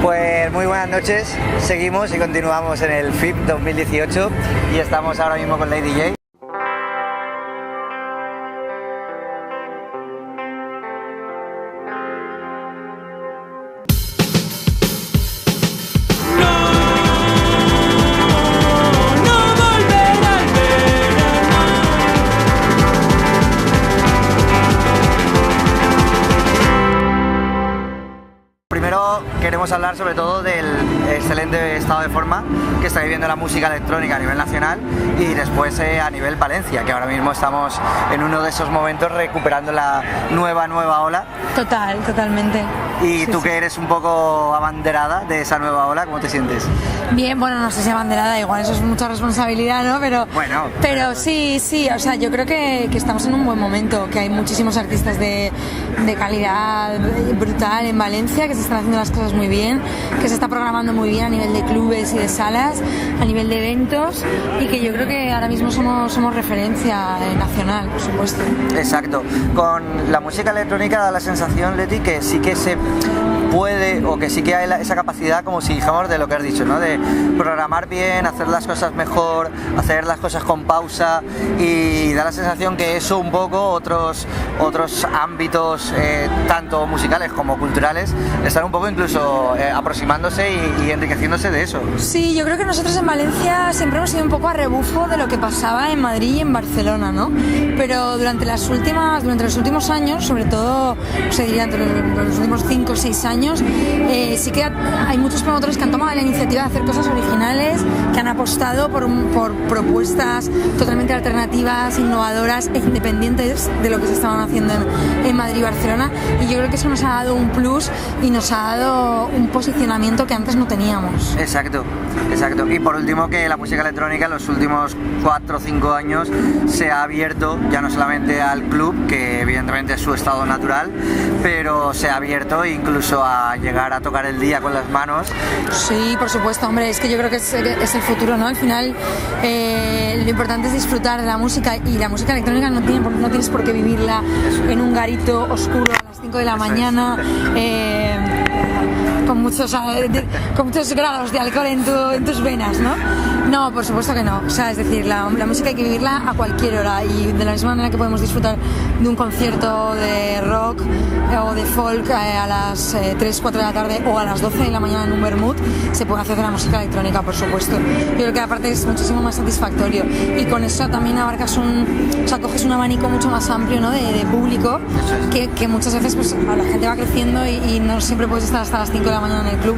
Pues muy buenas noches, seguimos y continuamos en el FIP 2018 y estamos ahora mismo con Lady J. Queremos hablar sobre todo del excelente estado de forma que está viviendo la música electrónica a nivel nacional y después a nivel Valencia, que ahora mismo estamos en uno de esos momentos recuperando la nueva ola. Totalmente. Y tú que eres un poco abanderada de esa nueva ola, ¿cómo te sientes? Bien, bueno, no sé si abanderada, igual eso es mucha responsabilidad, ¿no? Pero sí, o sea, yo creo que estamos en un buen momento, que hay muchísimos artistas de calidad brutal en Valencia, que se están haciendo las cosas muy bien, que se está programando muy bien a nivel de clubes y de salas, a nivel de eventos, y que yo creo que ahora mismo somos referencia nacional, por supuesto. Exacto. Con la música electrónica da la sensación, Leti, que sí que se puede, o que sí que hay esa capacidad, como si dijéramos, de lo que has dicho, ¿no? De programar bien, hacer las cosas mejor, hacer las cosas con pausa, y da la sensación que eso un poco, otros ámbitos, tanto musicales como culturales, están un poco incluso aproximándose y enriqueciéndose de eso. Sí, yo creo que nosotros en Valencia siempre hemos sido un poco a rebufo de lo que pasaba en Madrid y en Barcelona, ¿no? Pero durante los últimos años, sobre todo, se diría entre los últimos 5 o 6 años, sí que hay muchos promotores que han tomado la iniciativa de hacer cosas originales, que han apostado por propuestas totalmente alternativas, innovadoras e independientes de lo que se estaban haciendo en Madrid y Barcelona, y yo creo que eso nos ha dado un plus y nos ha dado un posicionamiento que antes no teníamos. Exacto. Y por último, que la música electrónica en los últimos 4 o 5 años se ha abierto ya no solamente al club, que evidentemente es su estado natural, pero se ha abierto incluso a llegar a tocar el día con las manos. Sí, por supuesto, hombre, es que yo creo que es el futuro, ¿no? Al final lo importante es disfrutar de la música, y la música electrónica no tienes por qué vivirla en un garito oscuro a las 5 de la mañana. Con muchos grados de alcohol en tus venas, ¿no? No, por supuesto que no. O sea, es decir, la música hay que vivirla a cualquier hora, y de la misma manera que podemos disfrutar de un concierto de rock o de folk a las 3, 4 de la tarde o a las 12 de la mañana en un vermut, se puede hacer de la música electrónica, por supuesto. Yo creo que aparte es muchísimo más satisfactorio, y con eso también coges un abanico mucho más amplio, ¿no? de público, que muchas veces pues la gente va creciendo y no siempre puedes estar hasta las 5 de la mañana en el club,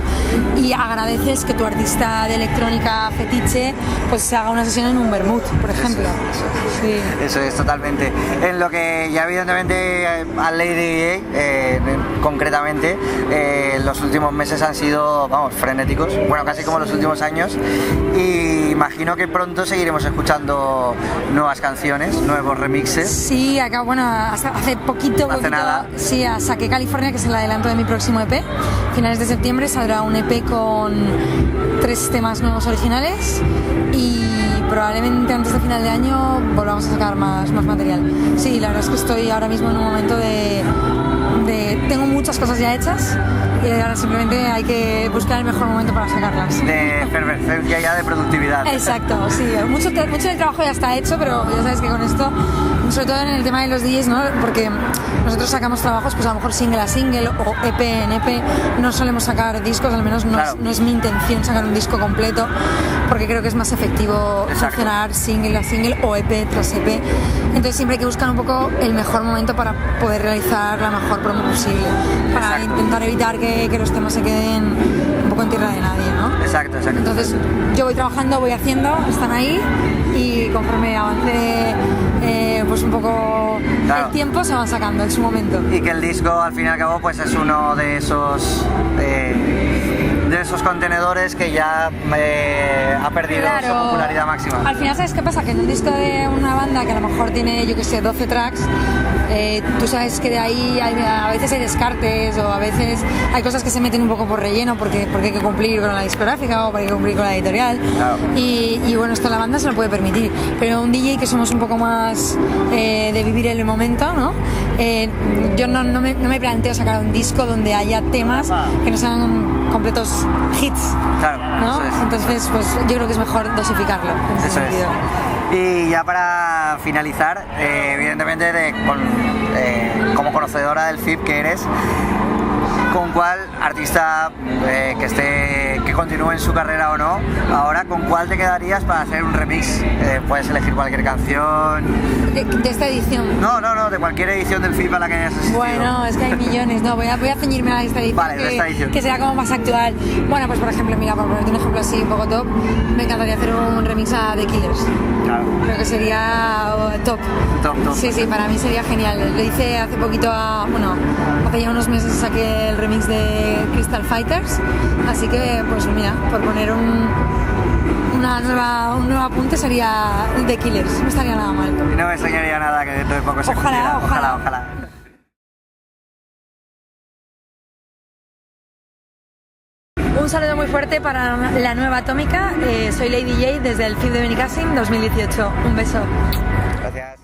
y agradeces que tu artista de electrónica fetiche pues se haga una sesión en un vermut, por ejemplo. Eso es, totalmente. En lo que ya evidentemente a Lady J, concretamente, los últimos meses han sido, frenéticos, bueno, casi como los últimos años, y imagino que pronto seguiremos escuchando nuevas canciones, nuevos remixes. Sí, acá, hace poquito, nada. Sí, saqué California, que es el adelanto de mi próximo EP. Finales de septiembre saldrá un EP con 3 temas nuevos originales, y probablemente antes de final de año volvamos a sacar más material. Sí, la verdad es que estoy ahora mismo en un momento tengo muchas cosas ya hechas, y ahora simplemente hay que buscar el mejor momento para sacarlas. De efervescencia ya, de productividad. Exacto, sí. Mucho del trabajo ya está hecho, pero ya sabes que con esto, sobre todo en el tema de los DJs, ¿no? Porque nosotros sacamos trabajos, pues a lo mejor single a single o EP en EP. No solemos sacar discos, al menos no es mi intención sacar un disco completo, porque creo que es más efectivo funcionar single a single o EP tras EP. Entonces siempre hay que buscar un poco el mejor momento para poder realizar la mejor promo posible, para intentar evitar que los temas se queden un poco en tierra de nadie, ¿no? Exacto. Entonces yo voy trabajando, voy haciendo, están ahí, y conforme avance pues un poco el tiempo, se van sacando en su momento. Y que el disco, al fin y al cabo, pues es uno de esos contenedores que ya ha perdido su popularidad máxima. Al final, ¿sabes qué pasa? Que en un disco de una banda que a lo mejor tiene, 12 tracks, tú sabes que de ahí a veces hay descartes, o a veces hay cosas que se meten un poco por relleno porque hay que cumplir con la discográfica o porque hay que cumplir con la editorial. Y bueno, esto la banda se lo puede permitir, pero un DJ que somos un poco más de vivir el momento, ¿no? Yo no me planteo sacar un disco donde haya temas que no sean completos hits, Claro, ¿no? eso es. Entonces, pues yo creo que es mejor dosificarlo en ese Eso es. sentido. Y ya para finalizar, evidentemente como conocedora del FIP que eres, ¿con cuál artista que continúe en su carrera o no, ahora con cuál te quedarías para hacer un remix? Puedes elegir cualquier canción. De esta edición. No, de cualquier edición del FIP a la que hayas asistido. Bueno, es que hay millones. No, voy a ceñirme a esta edición, Vale, de esta edición. que será como más actual. Bueno, pues por ejemplo, mira, por ponerte un ejemplo así un poco top, me encantaría hacer un remix a The Killers. Claro. Creo que sería top. Top. Sí, para mí sería genial. Lo hice hace poquito, hace ya unos meses saqué el remix de Crystal Fighters, así que pues mira, por poner un nuevo apunte sería The Killers, no estaría nada mal. Y no me extrañaría nada que dentro de poco se Ojalá, cumpliera. ojalá. Ojalá. Un saludo muy fuerte para la nueva Atómica. Soy Lady J desde el FIP de Benicassim 2018. Un beso. Gracias.